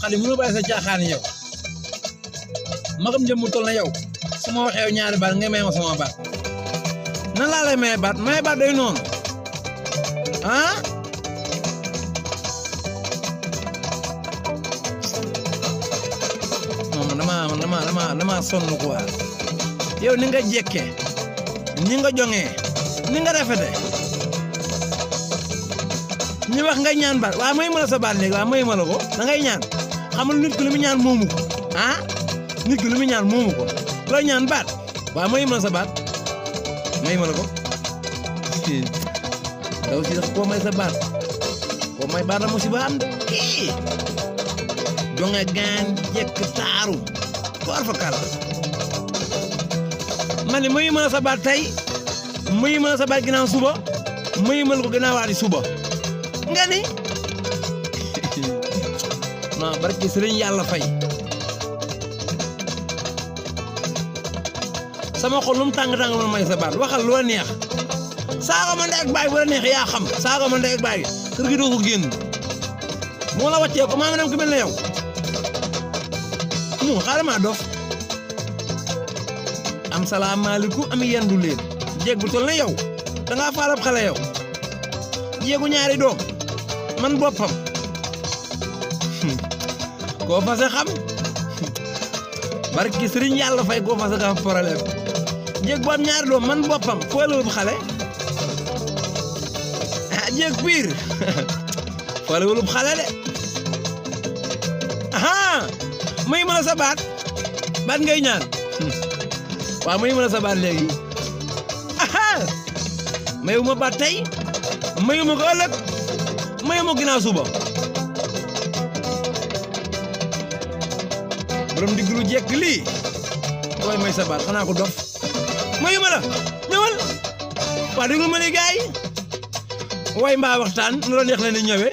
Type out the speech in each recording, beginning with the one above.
xale mënoo bàyyi sa caaxaan yow magam jëm mu toll na yow su ma waxee ñaari baat nga may ma sama baat nan laa lay may baat day noonu ah non dama sonn quoi yow ni nga jekkee ni nga joŋee ni nga rafete ñu wax nga ñaan baat waaw may ma la sa baat léegi waaw may ma la ko da ngay ñaan xamul nit ki lu mu ñaan moomu ko ah nit ki lu mu ñaan moomu ko loo ñaan baat waaw may ma la sa baat may ma la ko daw si dafa koo may sa baat koo may baat la musiba am de kii jonge gaan jekk taaru koor fa kala ma ne mayu ma la sa baat tey mayu ma la sa baat ginnaaw suba mayu ma la ko ginnaaw waati suba nga ni non barke sëriñ yàlla fay sama xol lu mu tàng-tàng ma may sa baat waxal lu la neex saaga ma ndey ak baay bu la neex yaa xam saaga ma ndey ak baay kër gi doo ko génn moo la wàccee ko maa ngi dem ku mel ne yow mu xaaral maa dof am salaamaaleykum am yendu leen jéeg bu tol na yow da ngaa faalab xale yow jéegu ñaari doom man boppam koo fase xam barki sëriñ yàlla fay koo fase xam problème jéeg bu am ñaari doom man boppam foo la wub xale ah jéeg piir foo la wub xale de aha may ma la sa baat ngay ñaan waaw may ma la sa baat léegi aha mayu ma baat tey mayu ma ko ëllëg mayu ma ginnaaw suba borom diglu jekk lii way may sa baat xanaa ko dof mayu ma la ñëwal waa déglu ma li gaay way mbaa waxtaan nu la neex leen di ñëwee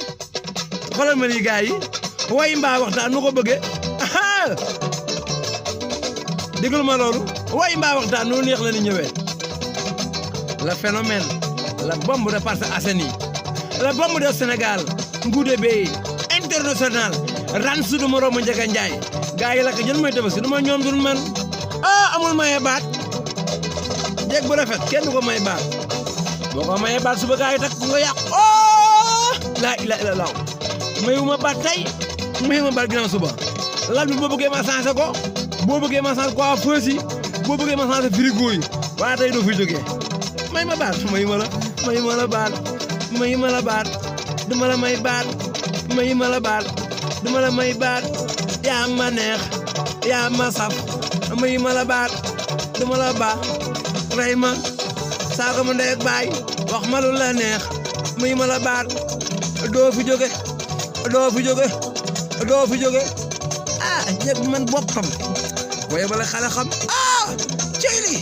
xoolal ma li gaay way mbaa waxtaan nu ko bëggee aha déglu ma loolu way mbaa waxtaan nu neex leen di ñëwee le phénomène la bombe de Parcelles Assainies la bombe de Sénégal Ngouda Beye international ran su du moroomu Njaga Njaay gaa yi la ko jël may tabaski du ma ñoom dul man ah amul maye baat jéeg bu rafet kenn du ko may baat boo ko maye baat suba gaa yi takk nga yàq oh laa ilaaha illallaah mayuma baat tey mayuma baat ginnaaw suba lal bi boo bëggee ma changé ko boo bëggee ma changé coiffeuse yi boo bëggee ma changé frigo yi waaye tey doo fi jógee may ma baat mayuma la baat mayuma la baat duma la may baat mayuma la baat duma la may baat yaa ma neex yaa ma saf mayuma la baat duma la ba rey ma saaga ma ndey ak baay wax ma lu la neex mayuma la baat doo fi jóge ah jéeg man boppam waaye bala xale xam ah cey li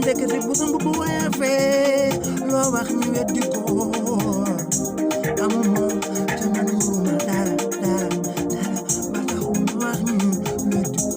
ndekete bu sumb bu waya fee loo wax ñu weddi ko amuma te mënuma dara ba taxu mu wax ñu weddi ko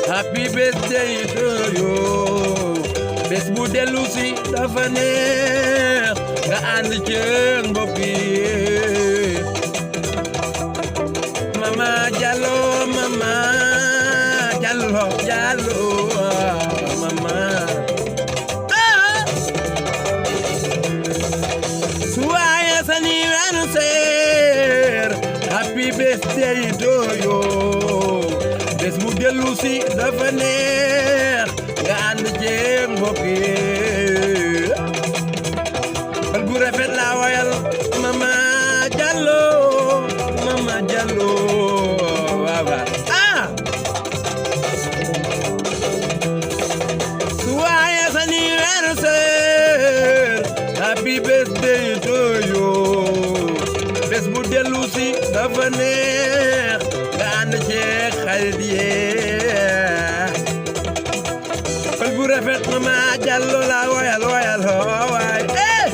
Happy birthday to you. Bés bu dellu si dafa neex nga ànd ceeg mbokk yi. Mama Jallo mama Jallo Jallo mama. Joyeux anniversaire. Happy birthday to you. Bés bu dellu si dafa neex nga ànd ceeg mbokk yi. Xol bu rafet la wayal Mama Jallo Mama Jallo waaw waaw ah. Joyeux anniversaire. Happy birthday to you. Bés bu dellu si dafa neex nga ànd ceeg xarit yi. Xol bu rafet Mama Jallo la wayal wayal waay eh.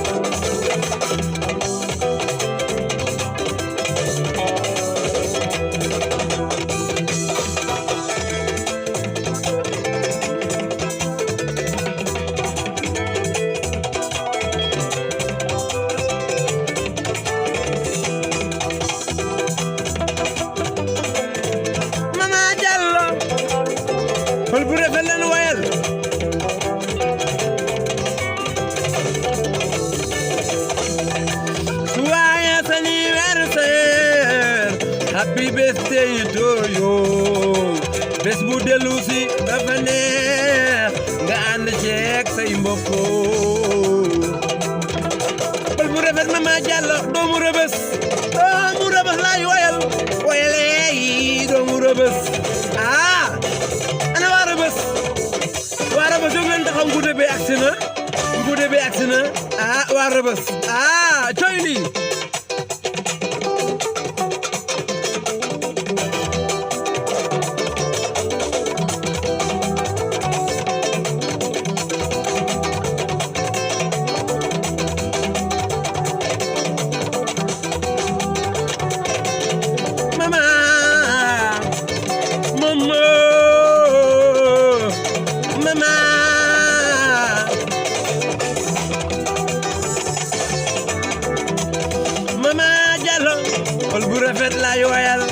Mama Jallo xol bu rafet leen wayal. Joyeux anniversaire. Happy birthday to you. Bés bu dellu si dafa neex nga ceeg say mbokk bal bu rafet Mama Diallo doomu Rëbës laay woyalee yi doomu Rëbës ana waa Rëbës jóg leen taxaw Ngouda Beye agsi na waa Rëbës coy lii xol bu rafet laay wayal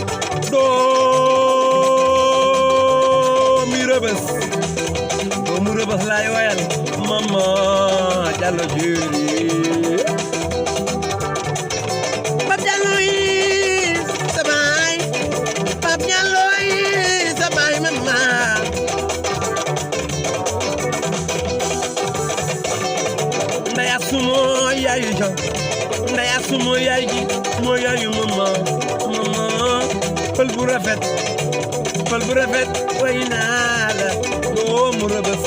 doomu Rëbës laay wayal Mama Diallo juri Pape Diallo yi sa baay Pape Diallo yi sa baay Mama ndaya sumo yaayu jo ndaya sumo yaay ji moo yaayu Mama xol bu rafet way naa la doomu Rëbës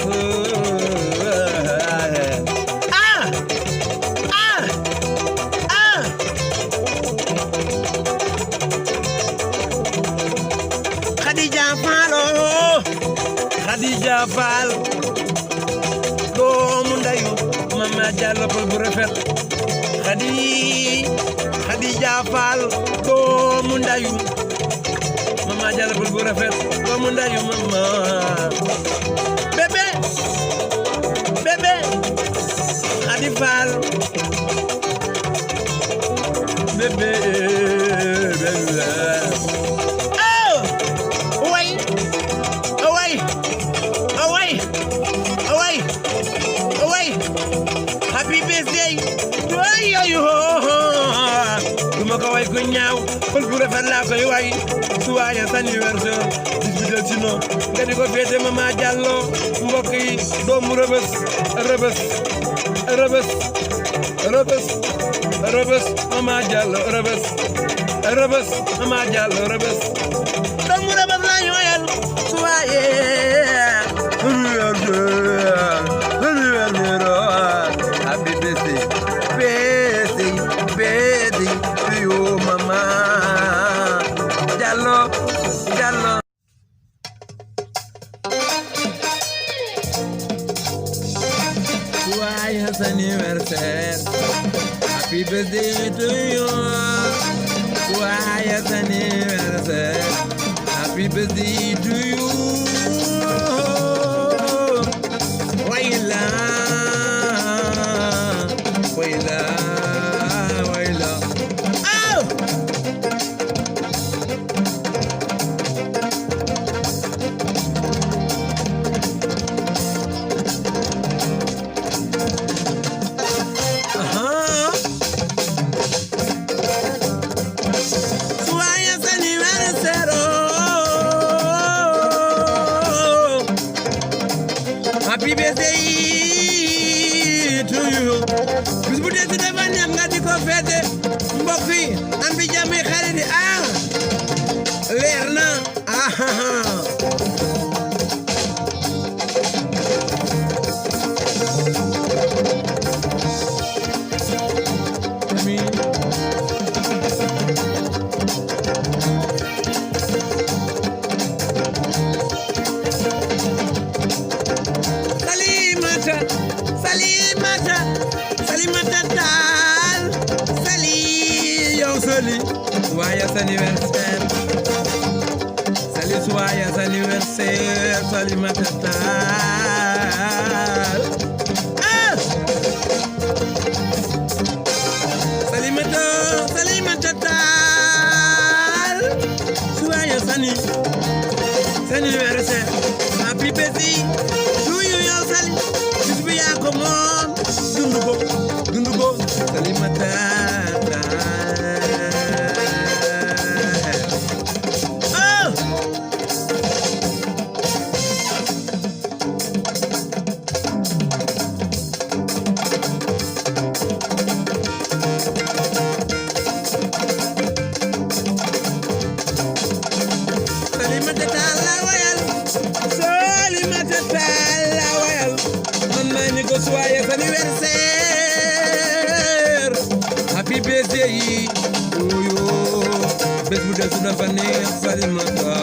Khadija Fall doomu ndayu Mama Diallo xol bu rafet Khadija Fall doomu ndayu Mama Diallo xol bu rafet doomu ndayu Mama bébé Khadi Fall bébé happy birthday to you duma ko way ko ñaaw xol bu rafet laa koy way suwaaya sa anniversaire bis bi del sino nga di ko féete Mama Diallo mbokk yi doomu Rëbës Mama Diallo Rëbës Mama Diallo Rëbës doomu Rëbës laa ñu wayal suwaaye happy birthday to you Mama Diallo Joyeux anniversaire happy birthday to you joyeux anniversaire happy birthday to you wayla happy birthday to you bis bu dee si dafa neex nga di ko fête mbokk yi am bi jàmm xarit yi leer na Salimata Taal yow Sali joyeux anniversaire joyeux anniversaire Salimata Taal Salimata Taal joyeux anniversaire happy birthday to you yow Sali bis bi yaa ko moom dundu ko Salimata joyeux anniversaire. Happy birthday. Yo, bés bu del su dafa neex Salimata.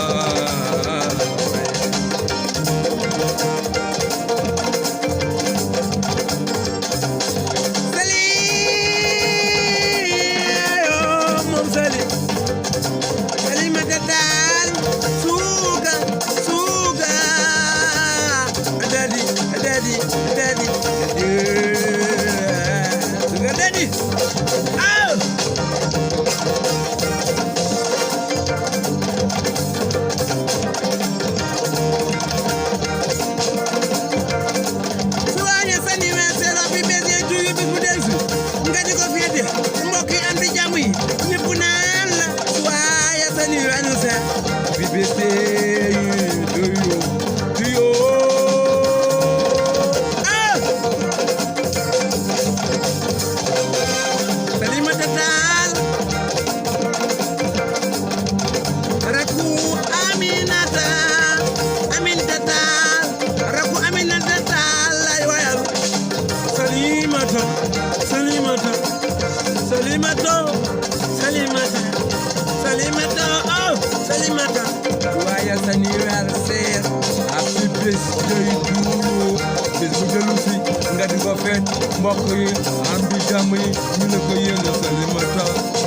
Salimata, joyeux anniversaire, happy birthday to you. Bés bu dellu si nga di ko feet mbokk yi am di jàmm yi ñu ne ko yéene Salimata.